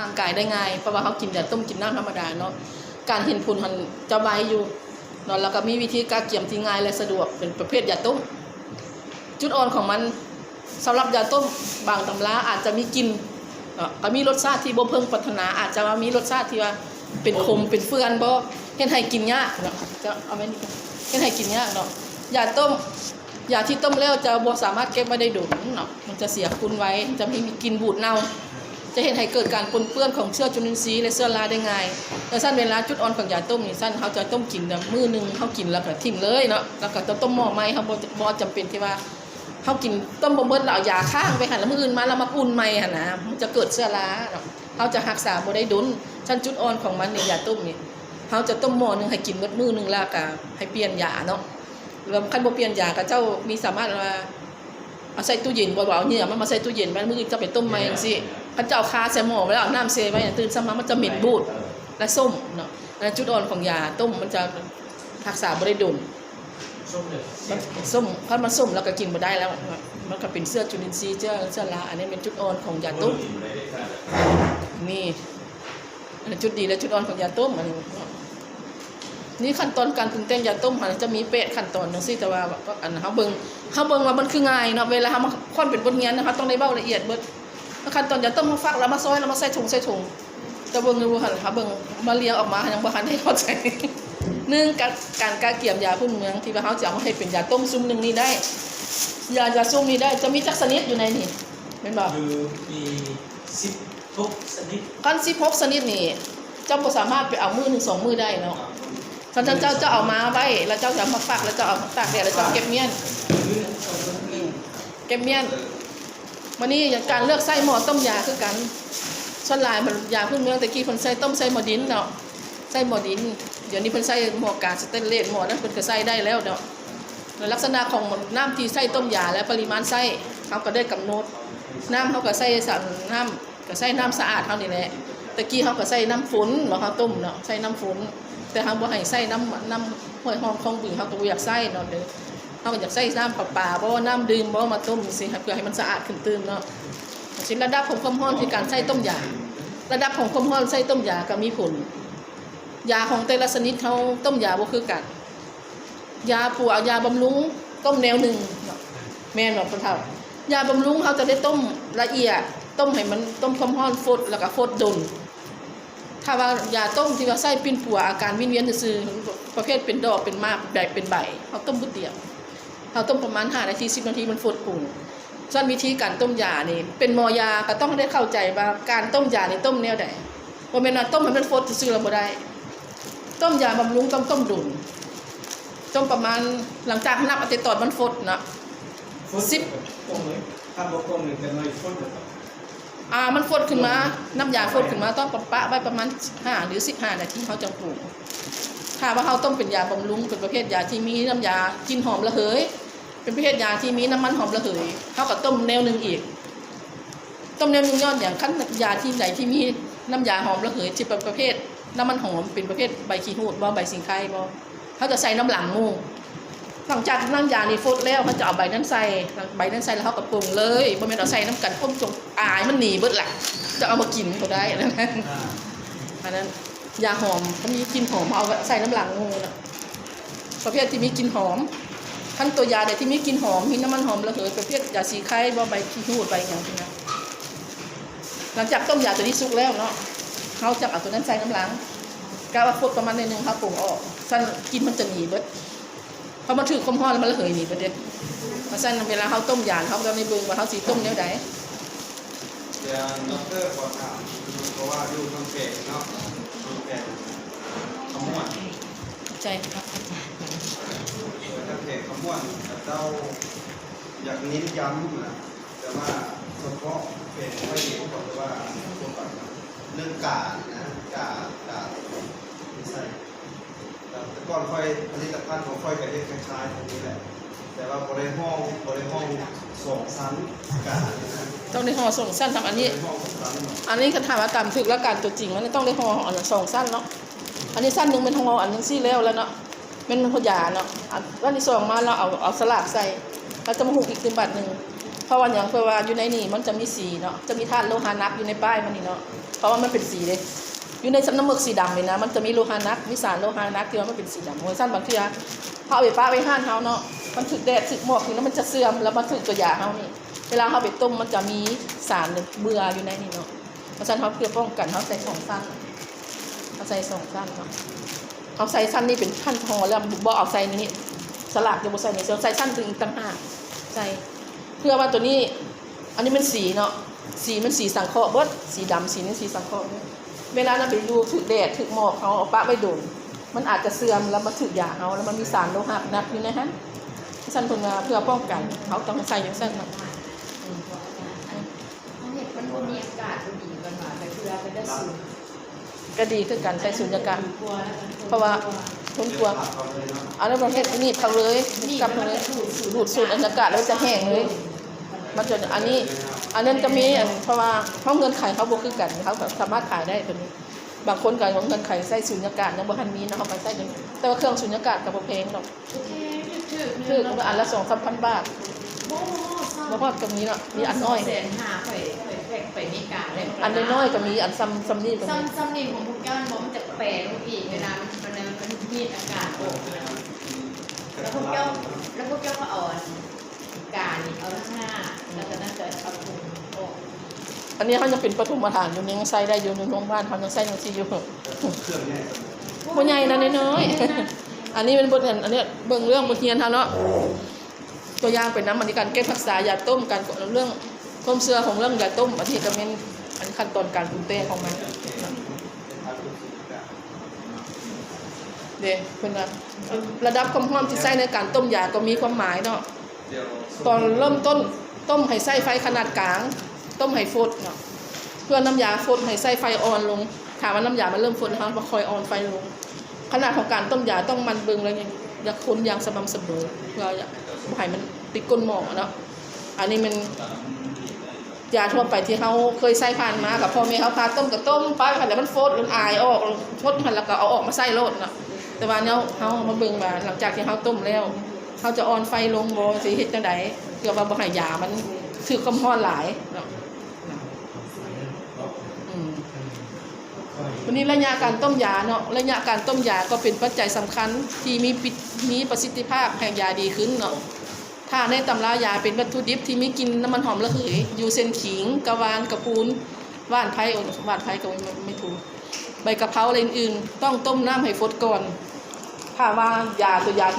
างกายได้ง่ายเพราะว่าเขากินแต่ต้มกินน้ำธรรมดาเนาะการเห็นผลมันจะไวอยู่เนาะแล้วก็มีวิธีการเกี่ยมที่ง่ายและสะดวกเป็นประเภทยาต้มจุดอ่อนของมันสำหรับยาต้มบางตำราอาจจะมีกลิ่นก็มีรสชาติที่บ่เพิ่งพัฒนาอาจจะว่ามีรสชาติที่ว่าเป็นขมเป็นเฟื่อนบ่เฮ็ดให้กินยากเนาะจะเอาไว้นี่เฮ็ดให้กินยากเนาะยาต้มยาที่ต้มแล้วจะบ่สามารถเก็บไว้ได้โดนเนาะมันจะเสียคุณไว้จะมีกลิ่นบูดเน่าจะเห็นให้เกิดการปนเปื้อนของเชื้อจุลินทรีย์และเชื้อราได้ง่ายแต่สั้นเวลาจุดอ่อนของยาต้มนี่สั้นเขาจะต้มกินแบบมื้อนึงเขากินแล้วก็ทิ้งเลยเนาะแล้วก็ต้มหม้อใหม่เขาบ่จำเป็นที่ว่าเขากินต้มบ่เบิดแล้วเอายาค้างไปหั่นแล้วมื้ออื่นมาแล้วมาอุ่นใหม่หั่นนะมันจะเกิดเชื้อราเนาะเขาจะรักษาบ่ได้ดุลชั้นจุดอ่อนของมันนี่ยาต้มนี่เขาจะต้มหม้อนึงให้กินมื้อนึงแล้วก็ให้เปลี่ยนยาเนาะแล้วคันบ่เปลี่ยนยาก็เจ้ามีสามารถว่าเอาใส่ตู้เย็นบ่เอาเนี่ยมันมาใส่ตู้เย็นมันมื้อจะไปต้มใหม่จังซี่คันเจ้าคาใส่หม้อไว้แล้วเอาน้ำเซไว้ตื่นซ้ำมามันจะเหม็นบูดและส้มเนาะจุดอ่อนของยาต้มมันจะรักษาบ่ได้ดุลส้มคันมันส้มแล้วก็กินบ่ได้แล้วมันก็เป็นเชื้อจุลินทรีย์เชื้อราอันนี้เป็นจุดอ่อนของยาต้มนี่จุดดีและจุดอ่อนของยาต้มอันนี่ขั้นตอนการปรุงแต่งยาต้มมันจะมีเป๊ะขั้นตอนจังซี่แต่ว่าอันเฮาเบิ่งว่ามันคือง่ายเนาะเวลาเฮามาค่อนเป็นบทเรียนนะคะต้องได้เว้าละเอียดเบิดขั้นตอนยาต้มเฮาฟักแล้วมาซอยแล้วมาใส่ถุงแต่เบิ่งอยู่หั่นค่ะเบิ่งมาเรียงออกมายังบ่ทันได้เข้าใจการกาเกี่ยมยาพื้นเมืองที่ว่าเฮาจะเอามาให้เป็นยาต้มซุ่มนึงนี่ได้ยาซุ่มนี้ได้จะมีจักชนิดอยู่ในนี่แม่นบ่คือมี16ชนิดกัน16ชนิดนี่เจ้าบ่สามารถไปเอามื้อนึง2มื้อได้เนาะท่านเจ้าจะเอามาไว้แล้วเจ้าจะมาฟักแล้วเจ้าเอามาตากแดดแล้วเจ้าเก็บเมี่ยนวันนี้การเลือกไส้หม้อต้มยาคือกันส่วนหลายมันยาพื้นเมืองตะกี้เพิ่นใส่ต้มใส่หม้อดินเนาะใส่หม้อดินเดี๋ยวนี้เพิ่นใส่หม้อกาสเตนเลสหม้อนั้นเพิ่นก็ใส่ได้แล้วเนาะลักษณะของน้ำที่ใส่ต้มยาและปริมาณใส่เขาก็ได้กำหนดน้ำเขาก็ใส่น้ำก็ใส่น้ำสะอาดเท่านี้แหละตะกี้เขาก็ใส่น้ำฝนเนาะเขาต้มเนาะใส่น้ำฝนแต่เขาบ่ให้ใส่น้ำห้วยหอมของบึงเขาก็บ่อยากใส่เนาะเด้อเขาก็อยากใส่น้ำประปาบ่น้ำดื่มบ่มาต้มสิเพื่อให้มันสะอาดขึ้นตื่นเนาะสิ่งระดับของความร้อนคือการใส่ต้มยาระดับของความร้อนใส่ต้มยาก็มีผลยาของแต่ละชนิดเขาต้มยาบ่คือกันยาปวดยาบำรุงต้มแนวหนึ่งแม่นบอกคนเฒ่ายาบำรุงเขาจะได้ต้มละเอียดต้มให้มันต้มความร้อนฟดแล้วก็ฟดดนถ้าว่ายาต้มที่ว่าใส่ปิ้นปัวอาการวิงเวียนซื่อประเภทเป็นดอกเป็นมากแบบเป็นใบเขาต้มบุเดียวเขาต้มประมาณ5 นาที10 นาทีมันฟดปุ่งส่วนวิธีการต้มยานี่เป็นหมอยาก็ต้องได้เข้าใจว่าการต้มยานี่ต้มแนวใดบ่แม่นว่าต้มให้มันฟดซื่อแล้วบ่ได้ต้มยาบำรุงต้องต้มดุลต้มประมาณหลังจากนับอัตราตอนมันฟดนะ10ต้มเลยถ้าบ่ต้มนี่จะน้อยฟดมันฟดขึ้นมาน้ำยาฟดขึ้นมาต้องปะไว้ประมาณ5 หรือ 15 นาทีเขาจะปรุงถ้าว่าเขาต้มเป็นยาบำรุงเป็นประเภทยาที่มีน้ำยากลิ่นหอมระเหยเป็นประเภทยาที่มีน้ำมันหอมระเหยเขาก็ต้มแนวนึงอีกต้มแนวนึงย้อนอย่างขั้นยาที่ไหนที่มีน้ำยาหอมระเหยที่เป็นประเภทน้ำมันหอมเป็นประเภทใบขี้หูดบ่ใบสิงไคบ่เขาจะใส่น้ำหลังงูหลังจากน้ำยานี่ฟดแล้วเขาจะเอาใบนั้นใส่แล้วเขาก็ปรุงเลยบ่แม่นเอาใส่น้ำกันต้มจงอายมันหนีเบิดล่ะจะเอามากินก็ได้นะอันนั้นยาหอมเขามีกลิ่นหอมเอาใส่น้ำหลังงูนะประเภทที่มีกลิ่นหอมขั้นตัวยาใดที่มีกลิ่นหอมมีน้ำมันหอมระเหยประเภทยาสีไข้บ่ใบขี้หูดใบอย่างนี้นะหลังจากต้มยาตัวนี้สุกแล้วเนาะเขาจะเอาตัวนั้นใส่น้ำหลังกะว่าฟดประมาณนึงเขาปรุงออกสั้นกินมันจะหนีเบิดพอมาถือความร้อนแล้วมันระเหยหนีเบิดเด้เพราะฉะนั้นเวลาเขาต้มยาเขาจะในเบิ่งว่าเขาสิต้มแนวใดอย่างดร.ขอถามเพราะว่าดูคำแก่เนาะคำแก่ขมวดใจครับคำแก่ขมวดเจ้าอยากเน้นย้ำนะแต่ว่าเฉพาะเป็นไม่ดีเขาบอกว่าเรื่องกาดนะกาดไม่ใช่แต่ก่อนค่อยผลิตภัณฑ์ของค่อยกับเรื่องคล้ายๆตรงนี้แหละแต่ว่าบริห้อง2 ชั้นกาดต้องได้ห่อ2 ชั้นทำอันนี้คันถามว่าตามถึกแล้วการตัวจริงมันต้องได้ห่ออัน2 ชั้นเนาะอันนี้ชั้นนึงเป็นห่ออันนึงซี่แล้วเนาะเป็นพยาเนาะอันที่2มาเราเอาสลากใส่แล้วจะมาหุงอีกบัดนึง เพราะว่าอย่างเพื่อว่าอยู่ในนี่มันจะมีสีเนาะจะมีธาตุโลหะหนักอยู่ในป้ายมันนี่เนาะเพราะว่ามันเป็นสีเลยอยู่ในสำน้ำหมึกสีดำเลยนะมันจะมีโลหะหนักมีสารโลหะหนักที่ว่ามันเป็นสีดำโอ้ยสั้นบางทีอะพอเอาไปป้าไปห้านเฮาเนาะมันถึกแดดถึกหมอกถึงแล้วมันจะเสื่อมแล้วมันถึกตัวยาเฮานี่เวลาเฮาไปต้มมันจะมีสารเบื่ออยู่ในนี่เนาะเพราะฉะนั้นเฮาเพื่อป้องกันเฮาใส่2 สั้นเอาใส่2 สั้นเนาะเอาใส่สั้นนี่เป็นขั้นทองแล้วบ่เอาใส่นี้สลักจะบ่ใส่นี่ใส่สั้นถึงต่างหากใส่เพื่อว่าตัวนี้อันนี้มันสีเนาะสีมันสีสังเคราะห์เบิดสีดำสีนี้สีสังเคราะห์เวลาเราไปดูถึกแดดถึกหมอกเขาเอาปะไว้โดนมันอาจจะเสื่อมแล้วมาถึกยาเอาแล้วมันมีสารโลหะหนักอยู่ในนั้นสั้นเพื่อป้องกันเขาต้องใส่อย่างสั้นมามันบ่มีอากาศบ่ดีกันมาแต่คือเราไปได้สูง ก็ดีคือกันใส่สุญญากาศเพราะว่าคนกลัวเอาแล้วประเภทนี้พักเลยกลับเลยดูดสูดอากาศแล้วจะแห้งเลยมันจะอันนั้นจะมีเพราะว่าห้องเงินขายเขาบ่คือกันเขาสามารถขายได้ตัวนี้บางคนก็ของเงินขายใส่สุญญากาศยังบ่ทันมีนะเขาไปใส่แต่ว่าเครื่องสุญญากาศก็บ่แพงหรอกคืออันละ 2-3,000 บาทบ่พอก็มีเนาะมีอันน้อย แสนห้าไปนี่กาเลย อันน้อยๆก็มีอันซ้ำนี่ก็มี ซ้ำนี่ของพวกแก้วมันจะแปรลงอีกเวลามันมีอากาศออกแล้วพวกแก้วก็อ่อนกานี่เอาข้างหน้าแล้วก็น่าจะเอาถุงออก อันนี้เขายังเป็นปฐมฐานอยู่ยังใส่ได้อยู่ในโรงพยาบาลเขายังใส่ยังซีอยู่ เครื่องแน่ บ่ใหญ่นะน้อยๆอันนี้เป็นบทเรียนอันนี้เบิ่งเรื่องบทเรียนเฮาเนาะตัวอย่างเป็นน้ำมันในการเก็บรักษายาต้มการเรื่องต้มเสื้อของเรื่องยาต้มอันนี้ก็เป็นอันขั้นตอนการปรุงแต่งของมันเด้เพิ่นว่าระดับความร้อนที่ใช้ในการต้มยาก็มีความหมายเนาะตอนเริ่มต้นต้มให้ใช้ไฟขนาดกลางต้มให้ฟดเนาะเพื่อน้ำยาฟดให้ใช้ไฟอ่อนลงถามว่าน้ำยามันเริ่มฟดแล้วคอยอ่อนไฟลงขนาดของการต้มยาต้องมันเบิ่งแล้วอย่าคนอย่างสม่ำเสมอเพื่ออย่าบ่ให้มันติดก้นหม้อเนาะอันนี้มันยาทั่วไปที่เขาเคยใส่ผ่านมากับพ่อแม่เขาพาต้มกับต้มไปผ่านแล้วมันฟดมันอายออกฟดผ่านแล้วก็เอาออกมาใส่โลดเนาะแต่ว่าเนี่ยเขามาเบิ่งมาหลังจากที่เขาต้มแล้วเขาจะอ่อนไฟลงบ่สิเฮ็ดจังได๋เพื่อว่าบ่ให้ยามันถือความร้อนหลายเนาะวันนี้ระยะการต้มยาเนาะระยะการต้มยาก็เป็นปัจจัยสำคัญที่มีประสิทธิภาพแห่งยาดีขึ้นเนาะถ้าในตำรายาเป็นวัตถุดิบที่มีกลิ่นน้ำมันหอมระเหยอยู่เส้นขิงกระวานกระปูนว่านไผ่ก็ไม่ถูกใบกะเพราอะไรอื่นๆต้องต้มน้ำให้ฟดก่อนถ้าว่ายาตัวยาที่